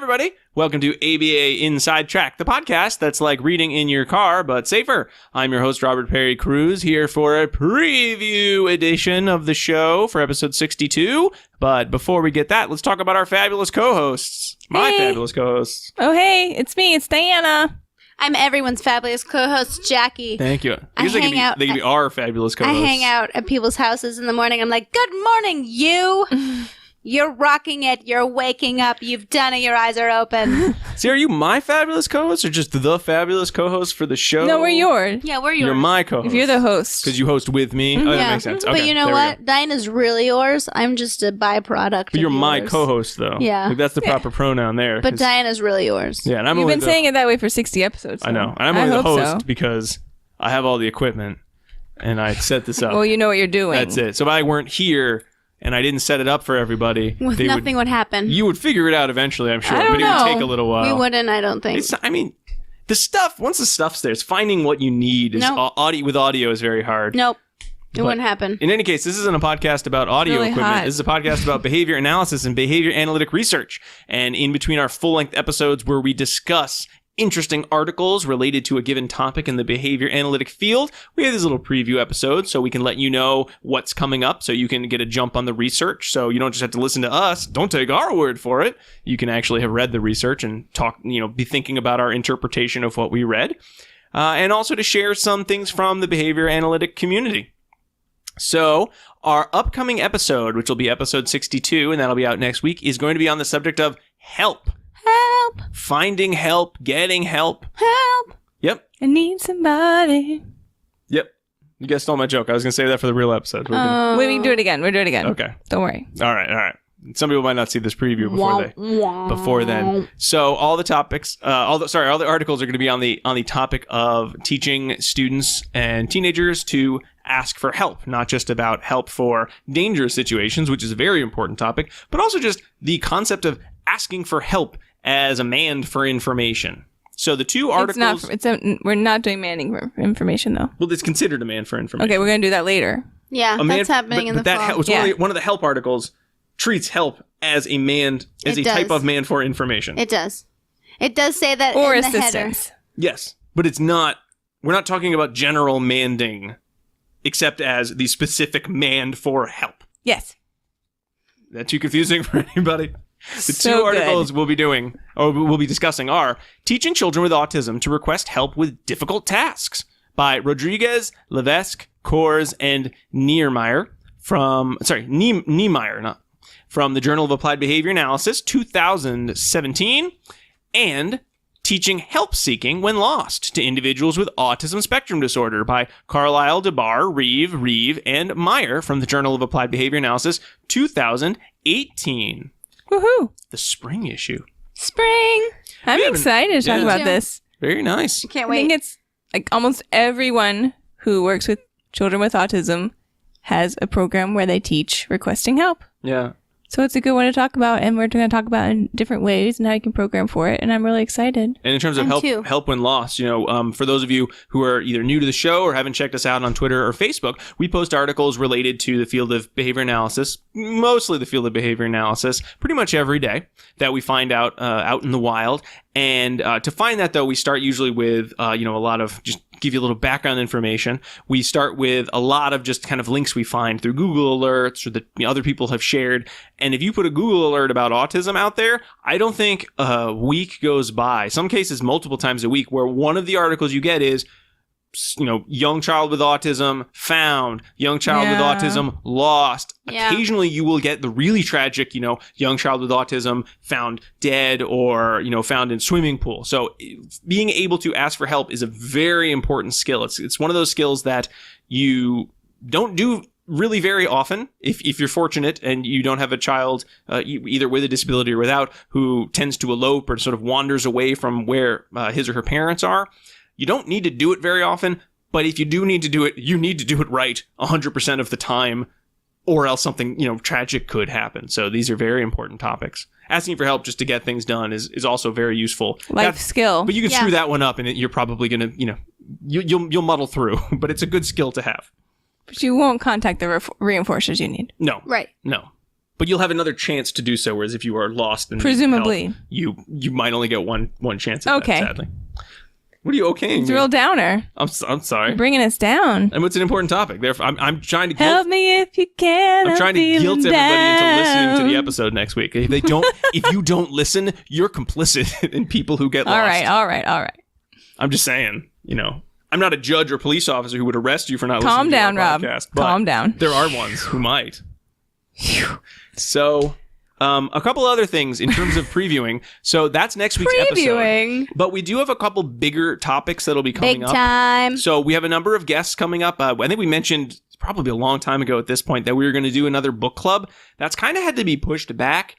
everybody. Welcome to ABA Inside Track, the podcast that's like reading in your car, but safer. I'm your host, Robert Perry Cruz, here for a preview edition of the show for episode 62. But before we get that, let's talk about our fabulous co-hosts. My fabulous co-hosts. Oh, hey, it's me. It's Diana. I'm everyone's fabulous co-host, Jackie. Thank you. They can be our fabulous co-hosts. I hang out at people's houses in the morning. I'm like, good morning, you. You're rocking it. You're waking up. You've done it. Your eyes are open. See, are you my fabulous co-host or just the fabulous co-host for the show? No, we're yours. Yeah, we're yours. You're my co-host. If you're the host. Because you host with me. Oh, that makes sense. Okay, but you know what? Diana's really yours. I'm just a byproduct. But you're my co-host, though. Yeah. Like, that's the proper pronoun there. But Diana's really yours. Yeah, and You've been saying it that way for 60 episodes. I know. And I'm only the host because I have all the equipment and I set this up. Well, you know what you're doing. That's it. So if I weren't here and I didn't set it up for everybody, nothing would happen. You would figure it out eventually, I'm sure. I don't know. It would take a little while. We wouldn't, I don't think. The stuff, once the stuff's there, it's finding what you need. With audio is very hard. Nope. It wouldn't happen. In any case, this isn't a podcast about audio equipment. This is a podcast about behavior analysis and behavior analytic research. And in between our full-length episodes where we discuss interesting articles related to a given topic in the behavior analytic field, we have these little preview episodes so we can let you know what's coming up so you can get a jump on the research. So you don't just have to listen to us. Don't take our word for it. You can actually have read the research and be thinking about our interpretation of what we read. And also to share some things from the behavior analytic community. So our upcoming episode, which will be episode 62, and that'll be out next week, is going to be on the subject of help. Help. Finding help, getting help. Help. Yep. I need somebody. Yep. You guys stole my joke. I was going to save that for the real episode. We can do it again. We'll do it again. Okay. Don't worry. All right. Some people might not see this preview before then. So all the topics, all the articles are going to be on the topic of teaching students and teenagers to ask for help, not just about help for dangerous situations, which is a very important topic, but also just the concept of asking for help as a demand for information. So the two articles... we're not doing manning for information, though. Well, it's considered a demand for information. Okay, we're going to do that later. Yeah, that's happening in the fall. One of the help articles treats help as a type of man for information. It does. It does say that or in the assistance. header. Yes, but it's not... We're not talking about general manding, except as the specific demand for help. Yes. Is that too confusing for anybody? The two articles we'll be discussing are Teaching Children with Autism to Request Help with Difficult Tasks by Rodriguez, Levesque, Cohrs, and Niemeier from the Journal of Applied Behavior Analysis, 2017, and Teaching Help Seeking When Lost to Individuals with Autism Spectrum Disorder by Carlile, DeBar, Reeve, and Meyer from the Journal of Applied Behavior Analysis, 2018. Woohoo! The spring issue. Spring! I'm excited to talk about this. Very nice. I can't wait. I think it's like almost everyone who works with children with autism has a program where they teach requesting help. Yeah. So it's a good one to talk about, and we're going to talk about in different ways and how you can program for it, and I'm really excited. And in terms of help when lost, for those of you who are either new to the show or haven't checked us out on Twitter or Facebook, we post articles related to the field of behavior analysis, mostly the field of behavior analysis, pretty much every day that we find out in the wild. And to find that, though, we start usually with, a lot of just give you a little background information. We start with a lot of just kind of links we find through Google alerts or that other people have shared. And if you put a Google alert about autism out there, I don't think a week goes by, some cases multiple times a week, where one of the articles you get is, young child with autism found, young child with autism lost. Yeah. Occasionally you will get the really tragic, young child with autism found dead or, found in swimming pool. So being able to ask for help is a very important skill. It's one of those skills that you don't do really very often if you're fortunate and you don't have a child either with a disability or without who tends to elope or sort of wanders away from where his or her parents are. You don't need to do it very often, but if you do need to do it, you need to do it right 100% of the time, or else something, tragic could happen. So these are very important topics. Asking for help just to get things done is also very useful. Skill. But you can screw that one up and you're probably going to, you'll muddle through, but it's a good skill to have. But you won't contact the reinforcers you need. No. Right. No. But you'll have another chance to do so, whereas if you are lost and Presumably. help, you might only get one chance at Okay. that, sadly. What are you okaying? It's a real downer. I'm sorry. Bringing us down. And it's an important topic. Therefore, I'm trying to Help me if you can. I'm trying to guilt everybody into listening to the down. episode next week. If they don't, if you don't listen, you're complicit in people who get lost. All right. I'm just saying, I'm not a judge or police officer who would arrest you for not Calm listening down, to our Rob. podcast. But Calm down. There are ones who might. So, a couple other things in terms of previewing. So that's next week's episode. But we do have a couple bigger topics that'll be coming Big up. time. So we have a number of guests coming up. I think we mentioned probably a long time ago at this point that we were going to do another book club. That's kind of had to be pushed back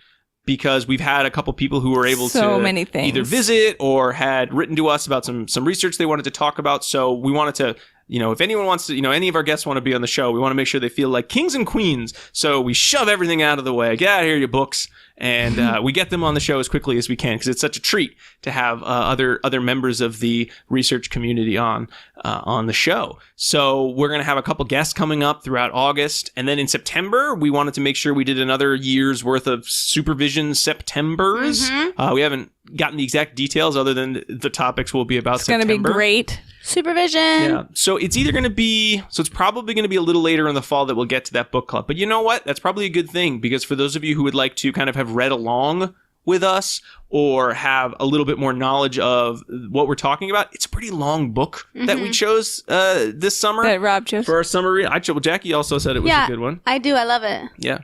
because we've had a couple people who were able So to many things. either visit or had written to us about some research they wanted to talk about. So we wanted to, if anyone wants to, any of our guests want to be on the show, we want to make sure they feel like kings and queens. So we shove everything out of the way. Get out of here, your books. And we get them on the show as quickly as we can because it's such a treat to have other members of the research community on the show. So we're going to have a couple guests coming up throughout August. And then in September, we wanted to make sure we did another year's worth of supervision Septembers. We haven't gotten the exact details other than the topics will be about It's going to be great. Supervision. Yeah. So it's probably going to be a little later in the fall that we'll get to that book club. But you know what? That's probably a good thing because for those of you who would like to kind of have read along with us or have a little bit more knowledge of what we're talking about, it's a pretty long book that we chose this summer. That Rob chose. For our summer read. Jackie also said it was a good one. I do. I love it. Yeah.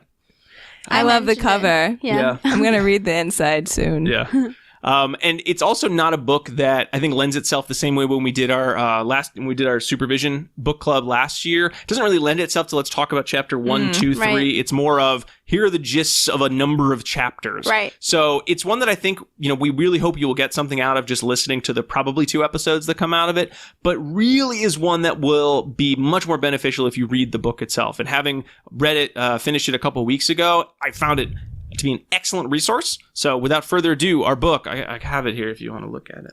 I love the mentioned cover. it. Yeah. I'm going to read the inside soon. Yeah. And it's also not a book that I think lends itself the same way when we did our supervision book club last year. It doesn't really lend itself to let's talk about chapter 1, 2, 3. Right. It's more of here are the gists of a number of chapters. Right. So it's one that I think, we really hope you will get something out of just listening to the probably 2 episodes that come out of it, but really is one that will be much more beneficial if you read the book itself. And having read it, finished it a couple weeks ago, I found it to be an excellent resource. So without further ado, our book, I have it here if you want to look at it.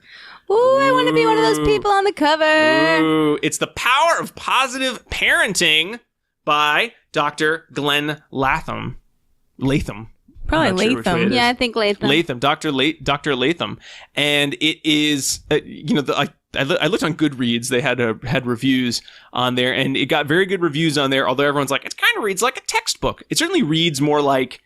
Ooh, I want to be one of those people on the cover. Ooh, it's The Power of Positive Parenting by Dr. Glenn Latham. Probably I'm not sure which way it Latham. is. Yeah, I think Latham. Dr. Latham. And it is, I looked on Goodreads. They had reviews on there, and it got very good reviews on there, although everyone's like, it kind of reads like a textbook. It certainly reads more like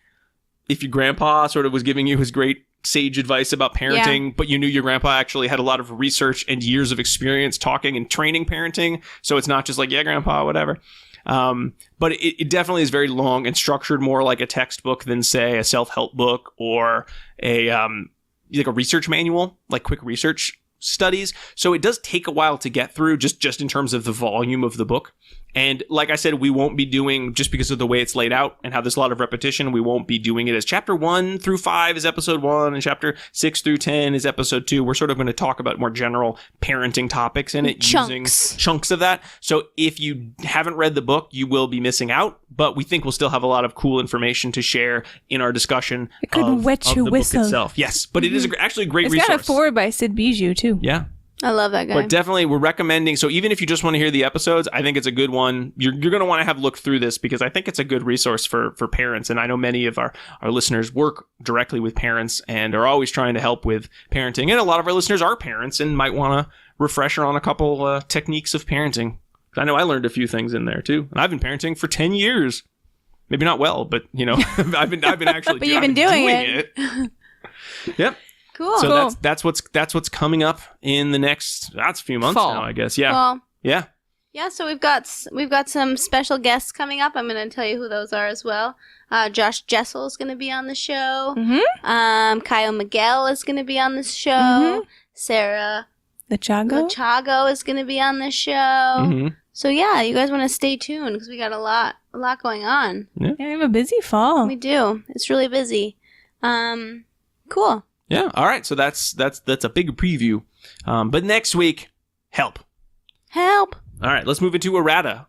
if your grandpa sort of was giving you his great sage advice about parenting, but you knew your grandpa actually had a lot of research and years of experience talking and training parenting. So it's not just like, yeah, grandpa, whatever. But it definitely is very long and structured more like a textbook than, say, a self-help book or like a research manual, like quick research studies. So it does take a while to get through just in terms of the volume of the book. And like I said, we won't be doing, just because of the way it's laid out and how there's a lot of repetition, we won't be doing it as chapter 1 through 5 is episode 1 and chapter 6 through 10 is episode 2. We're sort of going to talk about more general parenting topics in it using chunks of that. So if you haven't read the book, you will be missing out, but we think we'll still have a lot of cool information to share in our discussion It could wet your the whistle. book itself. Yes, but it is actually a great It's resource. got a forward by Sid Bijou, too. Yeah. I love that guy. But definitely, we're recommending. So even if you just want to hear the episodes, I think it's a good one. You're going to want to have looked through this because I think it's a good resource for parents. And I know many of our listeners work directly with parents and are always trying to help with parenting. And a lot of our listeners are parents and might want to refresher on a couple techniques of parenting. I know I learned a few things in there too. And I've been parenting for 10 years. Maybe not well, but I've been actually but you've been doing it. Yep. Cool. So that's what's coming up in the next that's a few months Fall. now, I guess. Yeah. Well, yeah. yeah, so we've got some special guests coming up. I'm going to tell you who those are as well. Josh Jessel is going to be on the show. Mm-hmm. Kyle Miguel is going to be on the show. Mm-hmm. Sarah Lachago? Lachago is going to be on the show. Mm-hmm. So yeah, you guys want to stay tuned because we got a lot going on. Yeah, we have a busy fall. We do. It's really busy. Cool. Yeah. All right. So that's a big preview. But next week, help. Help. All right. Let's move into Errata.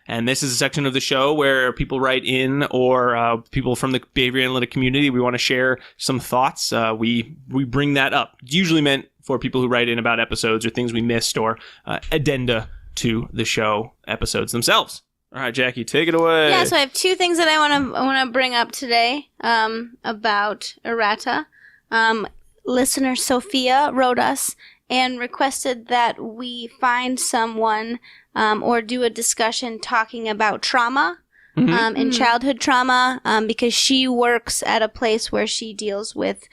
And this is a section of the show where people write in or people from the behavior analytic community, we want to share some thoughts. We bring that up. It's usually meant for people who write in about episodes or things we missed or addenda to the show episodes themselves. All right, Jackie, take it away. Yeah, so I have two things that I want to bring up today about Errata. Listener Sophia wrote us and requested that we find someone or do a discussion talking about trauma and childhood trauma because she works at a place where she deals with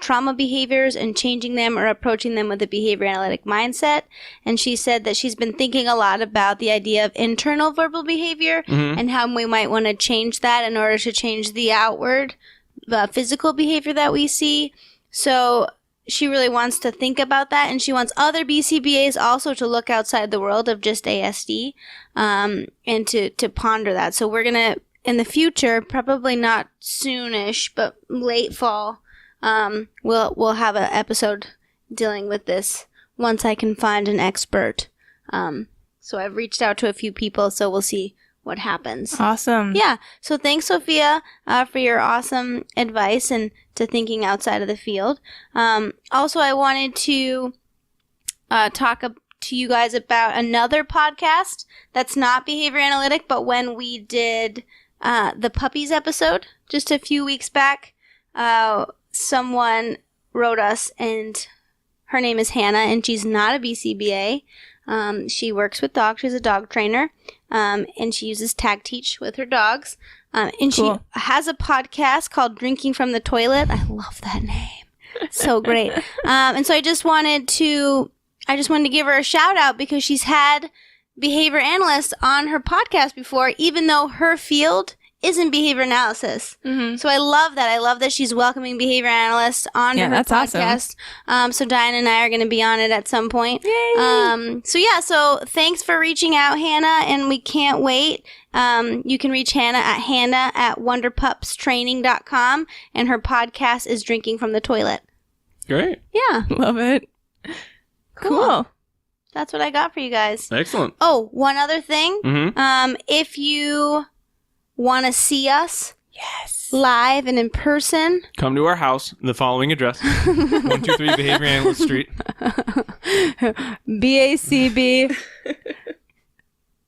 trauma behaviors and changing them or approaching them with a behavior analytic mindset. And she said that she's been thinking a lot about the idea of internal verbal behavior and how we might want to change that in order to change the outward physical behavior that we see. So she really wants to think about that, and she wants other BCBAs also to look outside the world of just ASD and to ponder that. So we're going to, in the future, probably not soonish, but late fall, we'll have an episode dealing with this once I can find an expert. So I've reached out to a few people, so we'll see what happens. Awesome. Yeah. So thanks, Sophia, for your awesome advice and to thinking outside of the field. Also, I wanted to talk to you guys about another podcast that's not behavior analytic, but when we did the puppies episode just a few weeks back, someone wrote us, and her name is Hannah, and she's not a BCBA. She works with dogs. She's a dog trainer, and she uses Tag Teach with her dogs. And cool. She has a podcast called Drinking from the Toilet. I love that name. So great. And so I just wanted to give her a shout out because she's had behavior analysts on her podcast before, even though her field isn't behavior analysis. So I love that. I love that she's welcoming behavior analysts on her podcast. Awesome. So Diane and I are going to be on it at some point. Yay! So thanks for reaching out, Hannah, and we can't wait. You can reach Hannah at wonderpupstraining.com, and her podcast is Drinking from the Toilet. Great. Yeah. Love it. Cool. That's what I got for you guys. Excellent. Oh, one other thing. If you want to see us live and in person, come to our house, the following address: 123 Behavior Analyst Street, BACB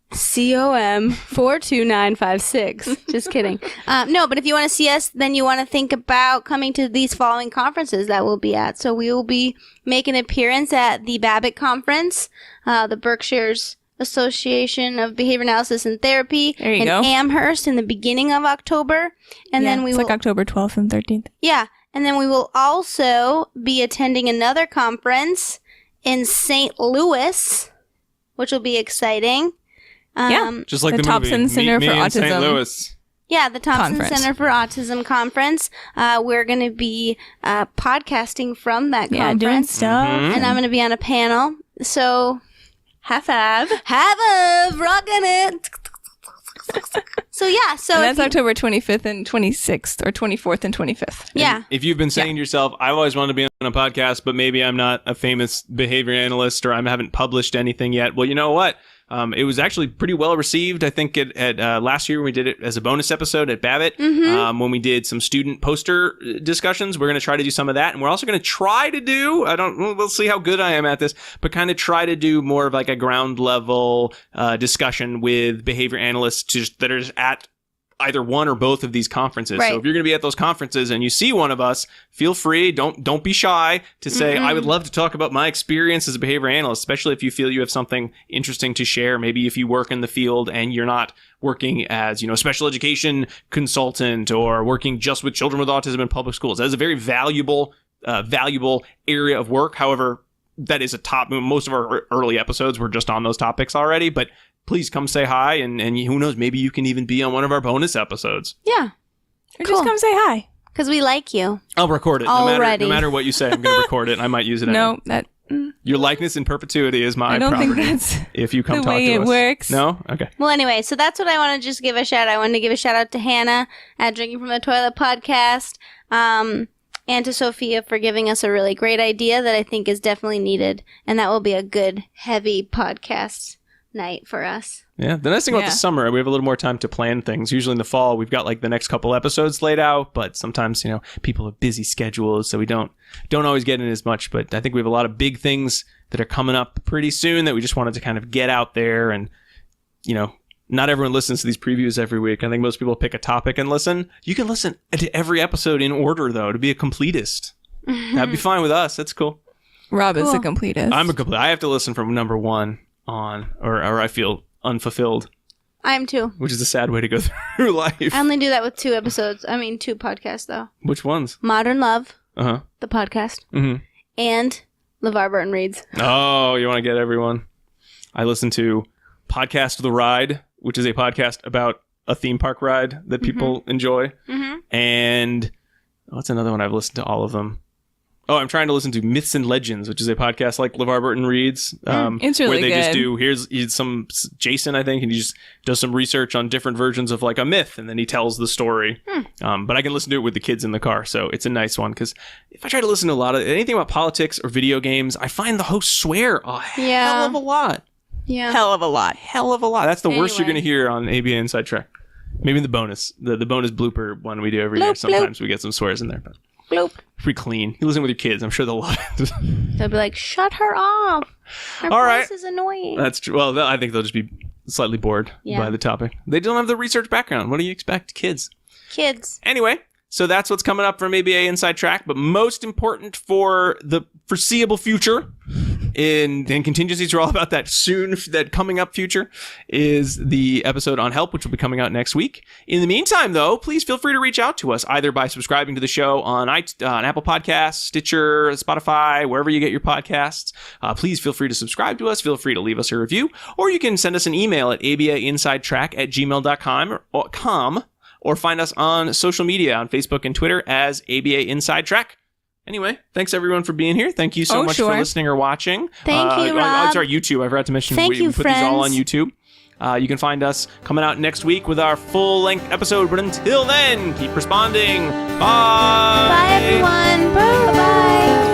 COM 42956. Just kidding. No, but if you want to see us, then you want to think about coming to these following conferences that we'll be at. So we will be making an appearance at the Babbitt Conference, the Berkshire's Association of Behavior Analysis and Therapy in Amherst in the beginning of October. And then it's like October 12th and 13th. Yeah. And then we will also be attending another conference in St. Louis, which will be exciting. Just like the Thompson movie. Center Meet for me in Autism. St. Louis. Yeah, the Thompson Conference. Center for Autism Conference. We're going to be podcasting from that conference. Yeah, doing stuff. And I'm going to be on a panel. So... Have rocking it. So yeah, so and that's October 25th and 26th, or 24th and 25th. Yeah. And if you've been saying to yourself, I've always wanted to be on a podcast, but maybe I'm not a famous behavior analyst or I haven't published anything yet. Well, you know what? It was actually pretty well received. I think at last year we did it as a bonus episode at Babbitt when we did some student poster discussions. We're going to try to do some of that, and we're also going to try to do. We'll see how good I am at this, but kind of try to do more of like a ground level discussion with behavior analysts that are at either one or both of these conferences. Right. So if you're going to be at those conferences and you see one of us, feel free. Don't be shy to say, I would love to talk about my experience as a behavior analyst, especially if you feel you have something interesting to share. Maybe if you work in the field and you're not working as, a special education consultant or working just with children with autism in public schools. That is a very valuable area of work. However, that is a top. Most of our early episodes were just on those topics already, but please come say hi, and who knows, maybe you can even be on one of our bonus episodes. Yeah. Or just come say hi. Because we like you. I'll record it. No matter what you say, I'm going to record it, and I might use it. No, your likeness in perpetuity is my property. I don't think that's if you come the talk way to it us. works. No? Okay. Well, anyway, so that's what I want to just give a shout out. I wanted to give a shout out to Hannah at Drinking from the Toilet podcast, and to Sophia for giving us a really great idea that I think is definitely needed, and that will be a good, heavy podcast night for us. Yeah, the nice thing about the summer, we have a little more time to plan things. Usually in the fall, we've got like the next couple episodes laid out, but sometimes, people have busy schedules, so we don't always get in as much. But I think we have a lot of big things that are coming up pretty soon that we just wanted to kind of get out there and, not everyone listens to these previews every week. I think most people pick a topic and listen. You can listen to every episode in order, though, to be a completist. That'd be fine with us. That's cool. Rob is a completist. I'm a complete. I have to listen from number 1 on, or I feel unfulfilled. I am too. Which is a sad way to go through life. I only do that with 2 episodes. I mean, 2 podcasts, though. Which ones? Modern Love, the podcast, mm-hmm. and LeVar Burton Reads. Oh, you want to get everyone? I listen to Podcast The Ride, which is a podcast about a theme park ride that people enjoy. Mm-hmm. And what's another one? I've listened to all of them. Oh, I'm trying to listen to Myths and Legends, which is a podcast like LeVar Burton Reads. It's really where they good. just do, here's some Jason, I think, and he just does some research on different versions of like a myth, and then he tells the story. But I can listen to it with the kids in the car, so it's a nice one. Because if I try to listen to a lot of anything about politics or video games, I find the hosts swear a hell of a lot. Yeah. Hell of a lot. Hell of a lot. That's the worst you're Anyway. going to hear on ABA Inside Track. Maybe in the bonus. The bonus blooper one we do every year. Bloop, Sometimes we get some swears in there. But Bloop. pretty clean. You listen with your kids. I'm sure they'll love it. They'll be like, shut her off. Her All voice right. is annoying. That's true. Well, I think they'll just be slightly bored by the topic. They don't have the research background. What do you expect? Kids. Anyway, so that's what's coming up from ABA Inside Track. But most important for the foreseeable future, and contingencies are all about that coming up future, is the episode on help, which will be coming out next week. In the meantime, though, please feel free to reach out to us either by subscribing to the show on Apple Podcasts, Stitcher, Spotify, wherever you get your podcasts. Please feel free to subscribe to us. Feel free to leave us a review, or you can send us an email at abainsidetrack@gmail.com or find us on social media on Facebook and Twitter as ABA Inside Track. Anyway, thanks everyone for being here. Thank you so much for listening or watching. Thank you, Rob. Sorry, YouTube. I forgot to mention Thank we you, put these all on friends. YouTube. You can find us coming out next week with our full-length episode. But until then, keep responding. Bye. Bye, everyone. Bye-bye.